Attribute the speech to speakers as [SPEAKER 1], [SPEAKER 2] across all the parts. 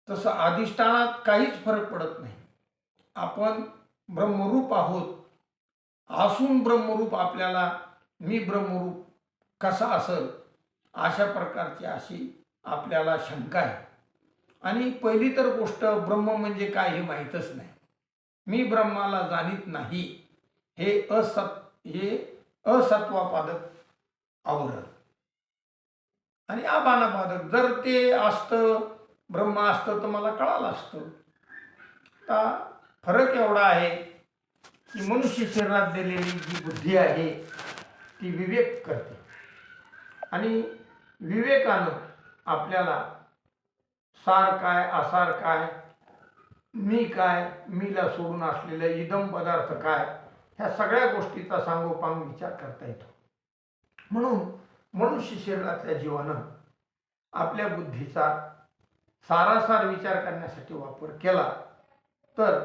[SPEAKER 1] तसं अधिष्ठानात काहीच फरक पडत नाही. आपण ब्रह्मरूप आहोत, असून ब्रह्मरूप आपल्याला मी ब्रह्मरूप कसा असेल अशा प्रकारची अशी आपल्याला शंका आहे. आणि पहिली तर गोष्ट ब्रह्म म्हणजे काय हे माहीतच नाही. मी ब्रह्माला जाणीत नाही हे असत्वापादक आवरण आणि आभानापादक. जर ते असतं, ब्रह्म असतं तर मला कळालं असतं. आता फरक एवढा आहे की मनुष्य शरीरात दिलेली जी बुद्धी आहे ती विवेक करते आणि विवेकानं आपल्याला सार काय असार काय, मी काय, मीला सोडून असलेलं इदम पदार्थ काय, ह्या सगळ्या गोष्टीचा सांगोपांग विचार करता येतो. म्हणून मनुष्य शरीरातल्या जीवानं आपल्या बुद्धीचा सारासार विचार करण्यासाठी वापर केला तर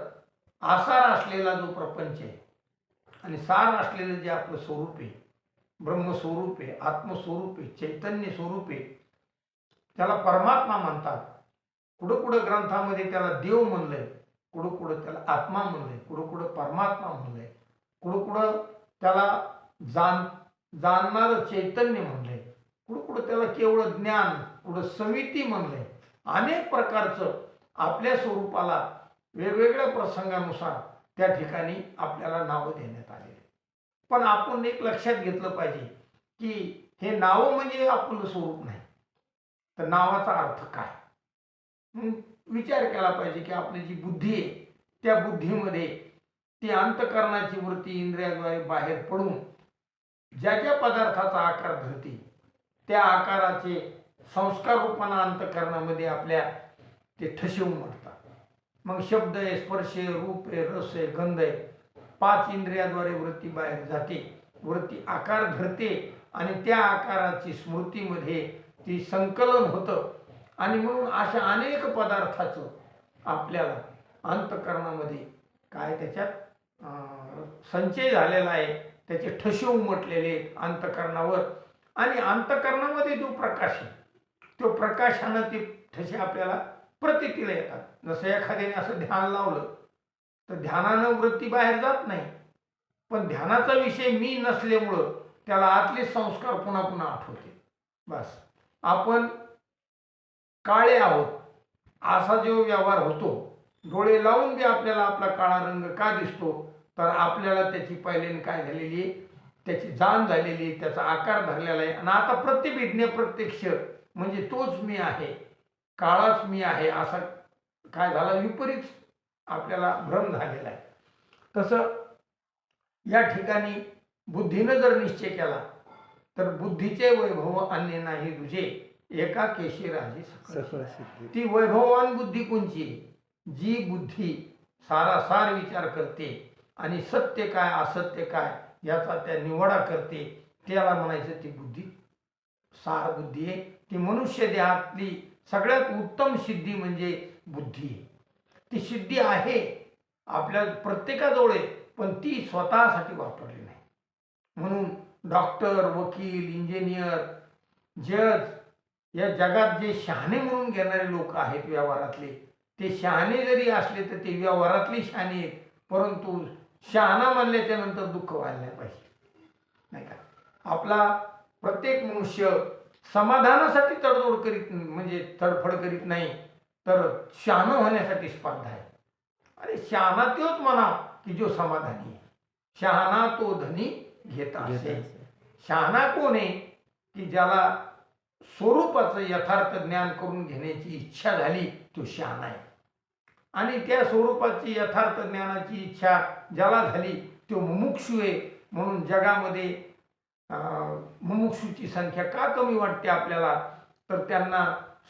[SPEAKER 1] आसार असलेला जो प्रपंच आहे आणि सार असलेलं जे आपलं स्वरूप आहे, ब्रह्मस्वरूप आहे, आत्मस्वरूप आहे, चैतन्य स्वरूप आहे, त्याला परमात्मा म्हणतात. कुठं कुठं ग्रंथामध्ये त्याला देव म्हणलंय, कुठं कुठं त्याला आत्मा म्हणलंय, कुठं कुठं परमात्मा म्हणलंय, कुठं कुठं त्याला जाणणारं चैतन्य म्हणलंय, कुठं कुठं त्याला केवळ ज्ञान, कुठं समिती म्हणलंय. अनेक प्रकारचं आपल्या स्वरूपाला वेगवेगळ्या प्रसंगानुसार त्या ठिकाणी आपल्याला नावं देण्यात आलेली. पण आपण एक लक्षात घेतलं पाहिजे की हे नावं म्हणजे आपलं स्वरूप नाही, तर नावाचा अर्थ काय. विचार केला पाहिजे की आपली जी बुद्धी आहे त्या बुद्धीमध्ये ती अंतःकरणाची वृत्ती इंद्रियाद्वारे बाहेर पडून ज्या ज्या पदार्थाचा आकार धरते त्या आकाराचे संस्कार रूपानं अंतःकरणामध्ये आपल्या ते ठसे उमटतात. मग शब्द आहे, स्पर्श आहे, रूप आहे, रस आहे, गंध आहे, 5 इंद्रियाद्वारे वृत्ती बाहेर जाते, वृत्ती आकार धरते आणि त्या आकाराची स्मृतीमध्ये ती संकलन होतं. आणि म्हणून अशा अनेक पदार्थाचं आपल्याला अंतःकरणामध्ये काय त्याच्यात संचय झालेला आहे, त्याचे ठसे उमटलेले अंतःकरणावर. आणि अंतःकरणामध्ये जो प्रकाश आहे तो प्रकाशानं ते ठसे आपल्याला प्रतीतीला येतात. जसं एखाद्याने असं ध्यान लावलं तर ध्यानानं वृत्ती बाहेर जात नाही, पण ध्यानाचा विषय मी नसल्यामुळं त्याला आतले संस्कार पुन्हा पुन्हा आठवते. बस आपण काळे आहोत असा जो व्यवहार होतो, डोळे लावून बी आपल्याला आपला काळा रंग का दिसतो, तर आपल्याला त्याची पहिल्याने काय झालेली आहे, त्याची जाण झालेली आहे, त्याचा आकार धरलेला आहे. आणि आता प्रतिभिज्ञ प्रत्यक्ष म्हणजे तोच मी आहे, काळाच मी आहे, असा काय झाला विपरीत आपल्याला भ्रम झालेला आहे. तसं या ठिकाणी बुद्धीनं जर निश्चय केला तर बुद्धीचे वैभव अन्य नाही तुझे, एका केशी राजे सकळ. ती वैभववान बुद्धी कोणची, जी बुद्धी सारासार विचार करते आणि सत्य काय असत्य काय याचा त्या निवडा करते, त्याला म्हणायचं ती बुद्धी सार बुद्धी आहे. ती मनुष्य देहातली सगळ्यात उत्तम सिद्धी म्हणजे बुद्धी आहे. ती सिद्धी आहे आपल्या प्रत्येकाजवळ आहे, पण ती स्वतःसाठी वापरली नाही. म्हणून डॉक्टर, वकील, इंजिनियर, जज या जगात जे शहाणे म्हणून घेणारे लोक आहेत व्यवहारातले, ते शहाणे जरी असले तर ते व्यवहारातले शहाणे आहेत, परंतु शहाणा म्हणल्याच्या नंतर दुःख व्हायला नाही पाहिजे, नाही का. आपला प्रत्येक मनुष्य समाधानासाठी तडजोड करीत म्हणजे तडफड करीत नाही, तर शहाणं होण्यासाठी स्पर्धा आहे. अरे शहाणा तोच म्हणा की जो समाधानी आहे. शहाणा तो धनी घेता असे. शहाणा कोण आहे की ज्याला स्वरूपाचं यथार्थ ज्ञान करून घेण्याची इच्छा झाली, तो शहाणा आहे. आणि त्या स्वरूपाची यथार्थ ज्ञानाची इच्छा ज्याला झाली तो मुमुक्षू आहे. म्हणून जगामध्ये मुमुक्षूची संख्या का कमी वाटते आपल्याला, तर त्यांना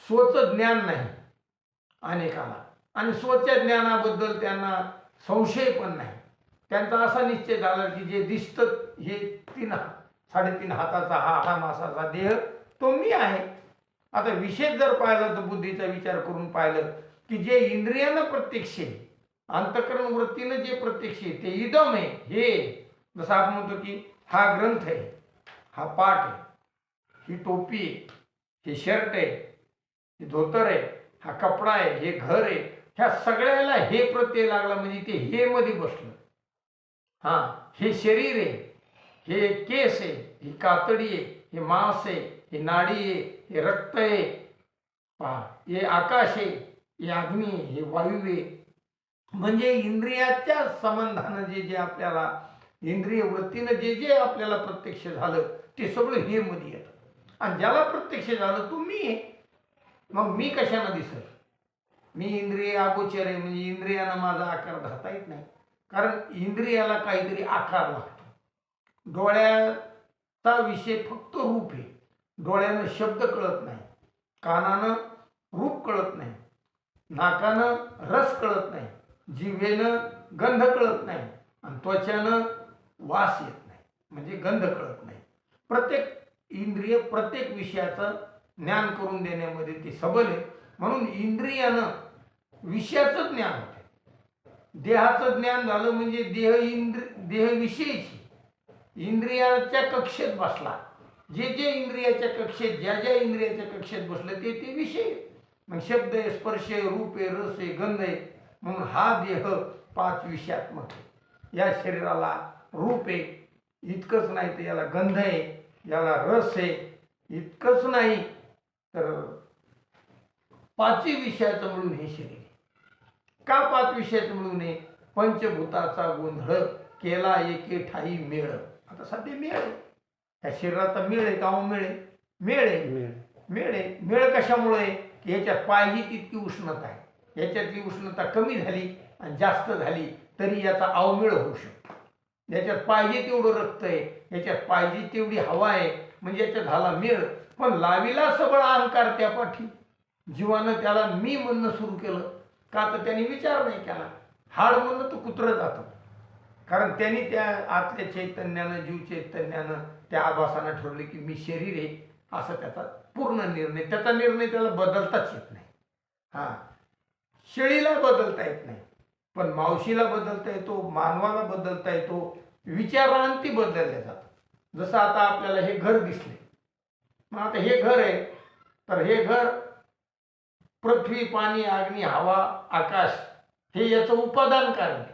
[SPEAKER 1] स्वचं ज्ञान नाही अनेकाला, आणि स्वच्या ज्ञानाबद्दल त्यांना संशय पण नाही. त्यांचा असा निश्चय झाला की जे दिसतं हे 3.5 हाताचा हा मासाचा देह तो मी आहे. आता विशेष जर पाहिलं तर बुद्धीचा विचार करून पाहिलं की जे इंद्रियानं प्रत्यक्ष आहे, अंतःकरण वृत्तीनं जे प्रत्यक्ष आहे ते इदम आहे. हे जसं आपण म्हणतो की हा ग्रंथ आहे, हा पाठ आहे, ही टोपी आहे, हे शर्ट आहे, हे धोतर आहे, हा कपडा आहे, हे घर आहे, ह्या सगळ्याला हे प्रत्यय लागला म्हणजे ते हे मध्ये बसलं. हा, हे शरीर आहे, हे केस आहे, ही कातडी आहे, हे मांस आहे, हे नाडी आहे, हे रक्त आहे, पहा, हे आकाश आहे, हे अग्नी आहे, हे वायू आहे. म्हणजे इंद्रियाच्या संबंधानं जे जे आपल्याला इंद्रिय वृत्तीनं जे जे आपल्याला प्रत्यक्ष झालं ते सगळं हे मध्ये येतं. आणि ज्याला प्रत्यक्ष झालं तो मी आहे. मग मी कशानं दिसत? मी इंद्रिय अगोचर आहे, म्हणजे इंद्रियानं माझा आकार धरता येत नाही. कारण इंद्रियाला काहीतरी आकार लागतो. डोळ्याचा विषय फक्त रूप आहे. डोळ्यानं शब्द कळत नाही, कानानं रूप कळत नाही, नाकानं रस कळत नाही, जिभेनं गंध कळत नाही, आणि त्वचानं वास येत नाही, म्हणजे गंध कळत नाही. प्रत्येक इंद्रिय प्रत्येक विषयाचं ज्ञान करून देण्यामध्ये ती सबल आहे. म्हणून इंद्रियानं विषयाचं ज्ञान होते. देहाचं ज्ञान झालं म्हणजे देहविषयीची इंद्रियाच्या कक्षेत बसला. जे जे इंद्रियाच्या कक्षेत ज्या ज्या इंद्रियाच्या कक्षेत बसलं ते ते विषय. मग शब्द आहे, स्पर्श आहे, रूप आहे, रस आहे, गंध आहे. म्हणून हा देह 5 विषयात्मक आहे. या शरीराला रूप आहे इतकंच नाही तर याला गंध आहे, याला रस आहे इतकंच नाही तर 5 विषयाचं मिळून हे शरीर आहे. का 5 विषयाचं मिळून आहे? पंचभूताचा गोंधळ केला एके ठाई मेळ. आता सध्या मेळ आहे, या शरीराचा मेळ आहे का? मेळ आहे, मेळ आहे, मेळ आहे. मेळ कशामुळे? की याच्यात पाहिजे तितकी उष्णता आहे. याच्यातली उष्णता कमी झाली आणि जास्त झाली तरी याचा अवमेळ होऊ शकतो. याच्यात पाहिजे तेवढं रक्त आहे, याच्यात पाहिजे तेवढी हवा आहे, म्हणजे याच्यात झाला मेळ. पण लाविला सबळ अहंकार त्या पाठी. जीवानं त्याला मी म्हणणं सुरू केलं का? तर त्यांनी विचार नाही केला. हाड म्हणणं तर कुत्रं जातं. कारण त्यांनी त्या आतल्या चैतन्यानं, जीव चैतन्यानं त्या आभासानं ठरवलं की मी शरीर आहे, असा त्याचा पूर्ण निर्णय. त्याचा निर्णय त्याला बदलताच येत नाही. हां, शेळीला बदलता येत नाही, पण मावशीला बदलता येतो, मानवाला बदलता येतो, विचारांती बदलल्या जातात. जसं आता आपल्याला हे घर दिसले, मग आता हे घर आहे तर हे घर पृथ्वी, पाणी, अग्नी, हवा, आकाश हे याचं उपादान कारण आहे.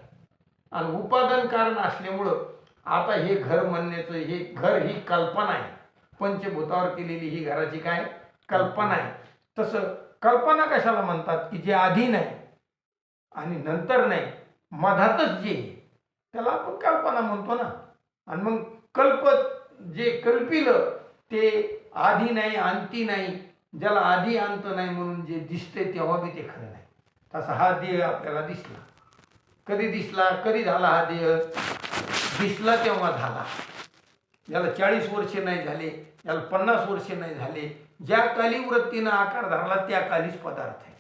[SPEAKER 1] आणि उपादान कारण असल्यामुळं आता हे घर म्हणण्याचं, हे घर ही कल्पना आहे. पंचभूतावर केलेली ही घराची काय कल्पना आहे. तसं कल्पना कशाला म्हणतात? की जे आधी नाही आणि नंतर नाही, मधातच जे त्याला आपण कल्पना म्हणतो ना. आणि मग जे कल्पिलं ते आधी नाही, अंती नाही, ज्याला आधी अंत नाही, म्हणून जे दिसते तेव्हा बी ते खरं नाही. तसा हा देह आपल्याला दिसला. कधी दिसला? कधी झाला हा देह? दिसला तेव्हा झाला. याला 40 वर्षे नाही झाले, याला 50 वर्षे नाही झाले. ज्या काली वृत्तीनं आकार धरला त्या कालीच पदार्थ आहे.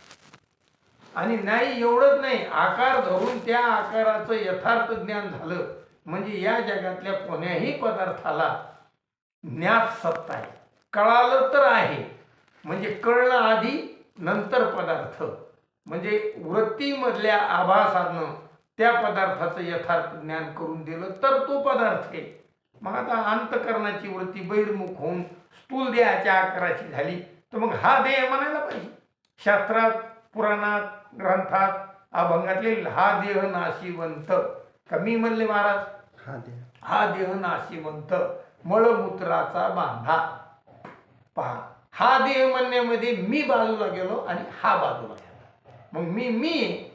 [SPEAKER 1] आणि नाही एवढंच नाही, आकार धरून त्या आकाराचं यथार्थ ज्ञान झालं म्हणजे या जगातल्या कोण्याही पदार्थाला ज्ञात सत्ता आहे. कळालं तर आहे, म्हणजे कळलं आधी नंतर पदार्थ, म्हणजे वृत्तीमधल्या आभासानं त्या पदार्थाचं यथार्थ ज्ञान करून दिलं तर तो पदार्थ आहे. मग आता अंतकरणाची वृत्ती बहिर्मुख होऊन स्थूल देहाच्या आकाराची झाली तर मग हा देह म्हणायला पाहिजे. शास्त्रात, पुराणात, ग्रंथात, अभंगातले हा देह नाशिवंत का मी म्हणले महाराज? हा देह नाशिवंत मळमूत्राचा बांधा. पहा, हा देह म्हणण्यामध्ये मी बाजूला गेलो आणि हा बाजूला गेला. मग मी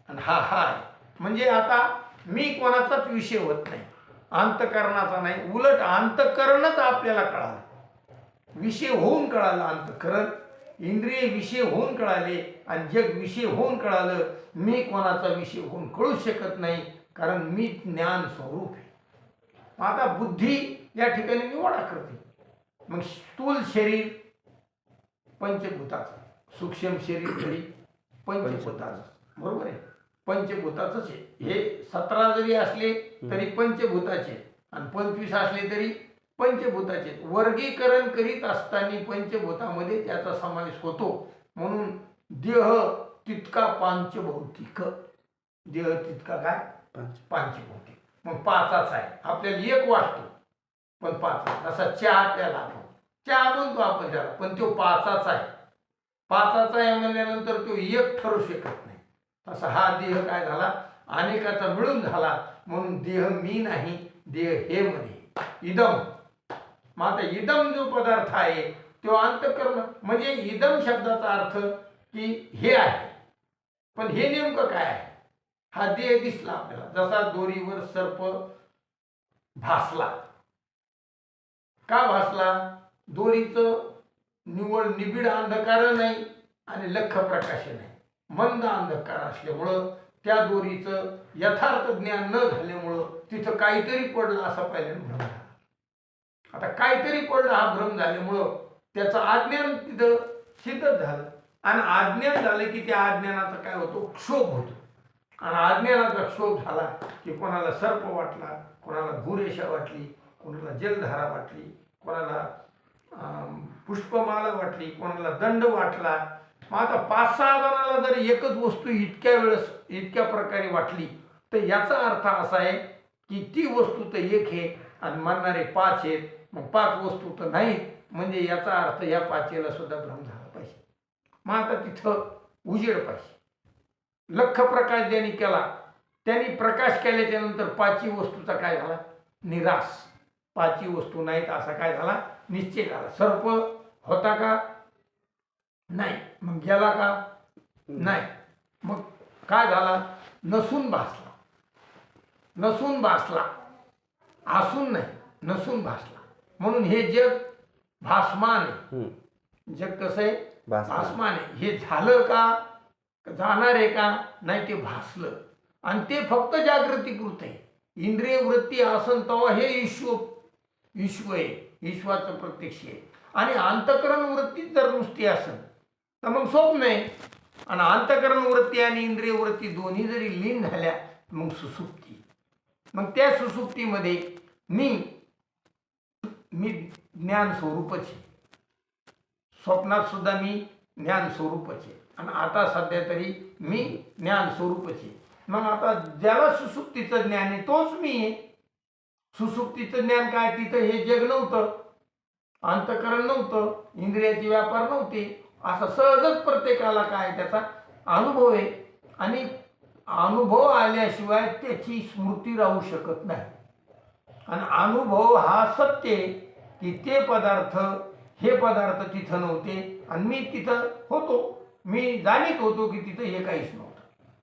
[SPEAKER 1] आणि हा आहे. म्हणजे आता मी कोणाचाच विषय होत नाही, अंतकरणाचा नाही. उलट अंतकरणच आपल्याला कळालं, विषय होऊन कळालं. अंतकरण इंद्रिय विषय होऊन कळाले आणि जग विषय होऊन कळालं. मी कोणाचा विषय होऊन कळू शकत नाही, कारण मी ज्ञान स्वरूप आहे. आता बुद्धी या ठिकाणी निवडा करते. मग स्थूल शरीर पंचभूताचं, सूक्ष्म शरीर तरी पंचभूताचं, बरोबर आहे, पंचभूताचंच आहे. हे 17 जरी असले तरी पंचभूताचे आणि 25 असले तरी पंचभूताचे. वर्गीकरण करीत असताना पंचभूतामध्ये त्याचा समावेश होतो. म्हणून देह तितका पांचभौतिक, देह तितका काय पांचभौतिक. मग 5च आहे. आपल्याला 1 वाटतो पण 5. जसा चहा प्याला आपण, चहा म्हणतो आपण त्याला, पण तो 5च आहे. पाचाचा आहे म्हणल्यानंतर तो एक ठरू शकत नाही. तसा हा देह काय झाला, अनेकाचा मिळून झाला, म्हणून देह मी नाही, देह हे मध्ये इदम. मग आता इदम जो पदार्थ आहे तो अंतःकरण, म्हणजे इदम शब्दाचा अर्थ की हे आहे, पण हे नेमकं काय आहे. हा देह दिसला आपल्याला, जसा दोरीवर सर्प भासला. का भासला? दोरीचं निव्वळ निबिड अंधकार नाही आणि लख प्रकाश नाही, मंद अंधकार असल्यामुळं त्या दोरीचं यथार्थ ज्ञान न झाल्यामुळं तिथं काहीतरी पडलं असा पहिल्यांदा भ्रम झाला. आता काहीतरी पडलं हा भ्रम झाल्यामुळं त्याचं अज्ञान तिथं सिद्धच झालं. आणि अज्ञान झालं की त्या अज्ञानाचा काय होतो, क्षोभ होतो. आणि अज्ञानाचा क्षोभ झाला की कोणाला सर्प वाटला, कोणाला भूरेषा वाटली, कोणाला जलधारा वाटली, कोणाला पुष्पमाला वाटली, कोणाला दंड वाटला. मग आता 5-6 जणांना जर एकच वस्तू इतक्या वेळेस इतक्या प्रकारे वाटली तर याचा अर्थ असा आहे की ती वस्तू तर एक आहे आणि म्हणणारे 5 आहेत, मग 5 वस्तू तर नाहीत, म्हणजे याचा अर्थ या 5ला सुद्धा भ्रम झाला पाहिजे. मग आता तिथं उजेड पाहिजे. लख प्रकाश ज्यांनी केला त्यांनी प्रकाश केल्याच्या नंतर 5ही वस्तूचा काय झाला, निराश. 5ही वस्तू नाहीत असा काय झाला, निश्चय झाला. सर्प होता का, नाही. मग गेला का, नाही. मग काय झाला, नसून भासला. नसून भासला, असून नाही, नसून भासला. म्हणून हे जग भासमान आहे. जग कसं आहे, भासमान आहे. हे झालं का, जाणार आहे का, नाही, ते भासलं. आणि ते फक्त जागृतीकृत आहे. इंद्रिय वृत्ती आसन तेव्हा हे ईश्व आहे, ईश्वाचं प्रत्यक्ष आहे. आणि अंतःकरण वृत्ती जर नुसती असेल तर मग स्वप्न आहे. आणि अंतःकरण वृत्ती आणि इंद्रिय वृत्ती दोन्ही जरी लीन झाल्या मग सुसुप्ती. मग त्या सुसुप्तीमध्ये मी ज्ञान स्वरूपच आहे. स्वप्नात सुद्धा मी ज्ञान स्वरूपच आहे आणि आता सध्या तरी मी ज्ञान स्वरूपच आहे. मग आता ज्याला सुसुप्तीचं ज्ञान आहे तोच मी आहे. सुसुप्तीचं ज्ञान काय, तिथं हे जग नव्हतं, अंतःकरण नव्हतं, इंद्रियाचे व्यापार नव्हते. असं सहजच प्रत्येकाला काय त्याचा अनुभव आहे. आणि अनुभव आल्याशिवाय त्याची स्मृती राहू शकत नाही. आणि अनुभव हा सत्य आहे की ते पदार्थ, हे पदार्थ तिथं नव्हते आणि मी तिथं होतो. मी जाणीत होतो की तिथं हे काहीच नव्हतं.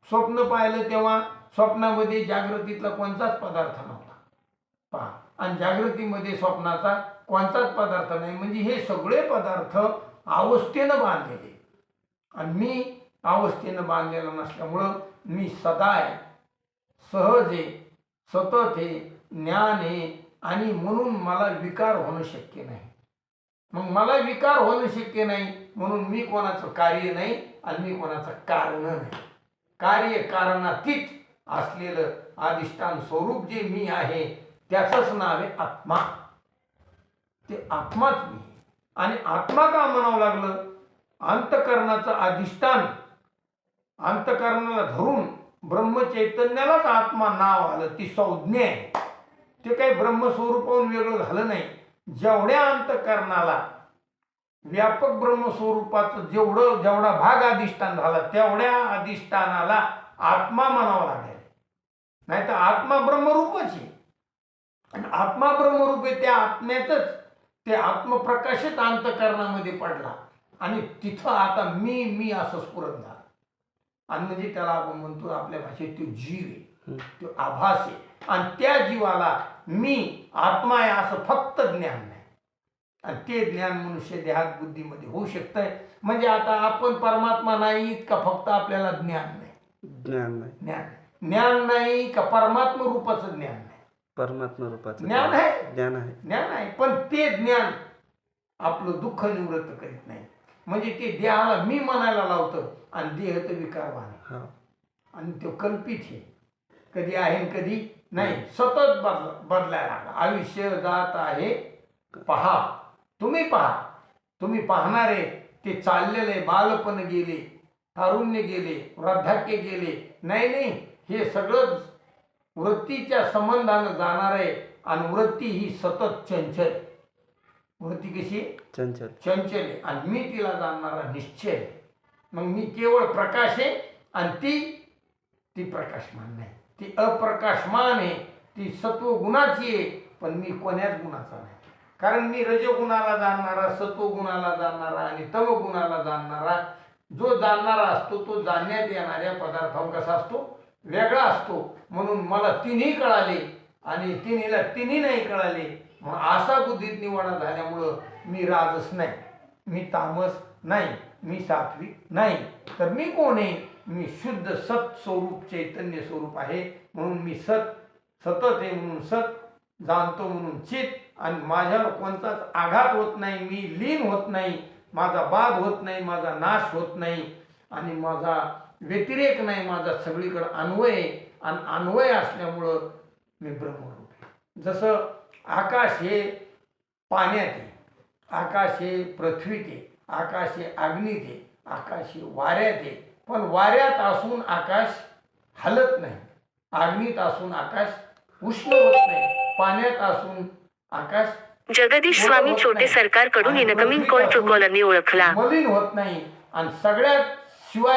[SPEAKER 1] स्वप्न पाहिलं तेव्हा स्वप्नामध्ये जागृतीतला कोणताच पदार्थ नव्हता पहा, आणि जागृतीमध्ये स्वप्नाचा कोणताच पदार्थ नाही. म्हणजे हे सगळे पदार्थ अवस्थेनं बांधलेले आणि मी अवस्थेनं बांधलेला नसल्यामुळं मी सदा आहे, सहज आहे, सतत आहे, ज्ञान आहे. आणि म्हणून मला विकार होणं शक्य नाही. मग मला विकार होणं शक्य नाही म्हणून मी कोणाचं कार्य नाही आणि मी कोणाचं कारण नाही. कार्य कारणातीत असलेलं अधिष्ठान स्वरूप जे मी आहे त्याचंच नाव आहे आत्मा. ते आत्माच मी. आणि आत्मा का म्हणावं लागलं, अंतःकरणाचं अधिष्ठान, अंतःकरणाला धरून ब्रह्मचैतन्यालाच आत्मा नाव आलं. ती संज्ञा आहे. ते काही ब्रह्मस्वरूपाहून वेगळं झालं नाही. जेवढ्या अंतःकरणाला व्यापक ब्रह्मस्वरूपाचं जेवढा भाग अधिष्ठान झाला तेवढ्या अधिष्ठानाला आत्मा म्हणावं लागेल. नाही तर आत्मा ब्रह्मरूपच आहे. आणि आत्मा ब्रह्मरूप आहे. त्या आत्म्यातच ते आत्मप्रकाशित अंतःकरणामध्ये पडला आणि तिथं आता मी असं स्फुरण झालं. आणि म्हणजे त्याला आपण म्हणतो आपल्या भाषेत तो जीव आहे, तो आभास आहे. आणि त्या जीवाला मी आत्मा आहे असं फक्त ज्ञान नाही. आणि ते ज्ञान मनुष्य देहात बुद्धीमध्ये होऊ शकतंय. म्हणजे आता आपण परमात्मा नाही का फक्त आपल्याला ज्ञान नाही, ज्ञान नाही का परमात्मा रूपाचं ज्ञान नाही,
[SPEAKER 2] परमात्मा रूपाचं
[SPEAKER 1] ज्ञान आहे,
[SPEAKER 2] ज्ञान आहे.
[SPEAKER 1] पण ते ज्ञान आपलं दुःख निवृत्त करीत नाही. म्हणजे ते देहाला मी म्हणायला लावतं आणि देह तर विकारवान आहे. आणि तो कल्पित आहे, कधी आहे कधी नाही, सतत बदलायला लागला. आयुष्य जात आहे पहा, तुम्ही पहा, तुम्ही पाहणारे ते चाललेले. बालपण गेले, तारुण्य गेले, वृद्धाक्य गेले, नाही, हे सगळं वृत्तीच्या संबंधानं जाणार आहे. आणि वृत्ती ही सतत चंचल. वृत्ती कशी
[SPEAKER 2] चंचल.
[SPEAKER 1] चंचल आहे आणि मी तिला जाणणारा निश्चय आहे. मग मी केवळ प्रकाश आहे आणि ती प्रकाशमान नाही, ती अप्रकाशमान आहे, ती सत्वगुणाची आहे, पण मी कोण्याच गुणाचा नाही. कारण मी रजोगुणाला जाणणारा, सत्वगुणाला जाणणारा आणि तमगुणाला जाणणारा, जो जाणणारा असतो तो जाणण्यात येणाऱ्या पदार्थावर कसा असतो, वेगळा असतो. म्हणून मला तिन्ही कळाले आणि तिन्हीला तिन्ही नाही कळाले. म्हणून असा बुद्धीत निवाडा झाल्यामुळं मी राजस नाही, मी तामस नाही, मी सात्विक नाही. तर मी कोण आहे? मी शुद्ध सत स्वरूप चैतन्य स्वरूप आहे. म्हणून मी सतत आहे म्हणून सत, जाणतो म्हणून चित, आणि माझ्यावर कोणताच आघात होत नाही, मी लीन होत नाही, माझा बाध होत नाही, माझा नाश होत नाही आणि माझा व्यतिरेक नाही, माझा सगळीकडे अन्वय आहे. आणि अन्वय असल्यामुळं मी ब्रह्मरूप आहे. जसं आकाश हे पाण्यात आहे, आकाश हे पृथ्वीत आहे, आकाश हे अग्नीत आहे, आकाश हे वाऱ्यात आहे. पण वाऱ्यात असून आकाश हलत नाही, अग्नीत असून आकाश उष्ण होत नाही, पाण्यात असून आकाश
[SPEAKER 3] जगदीश स्वामी छोटे सरकारकडून इनकमिंग कॉल ट्रू कॉलरनी ओळखला.
[SPEAKER 1] मलिन होत नाही. आणि सगळ्यात शिवाय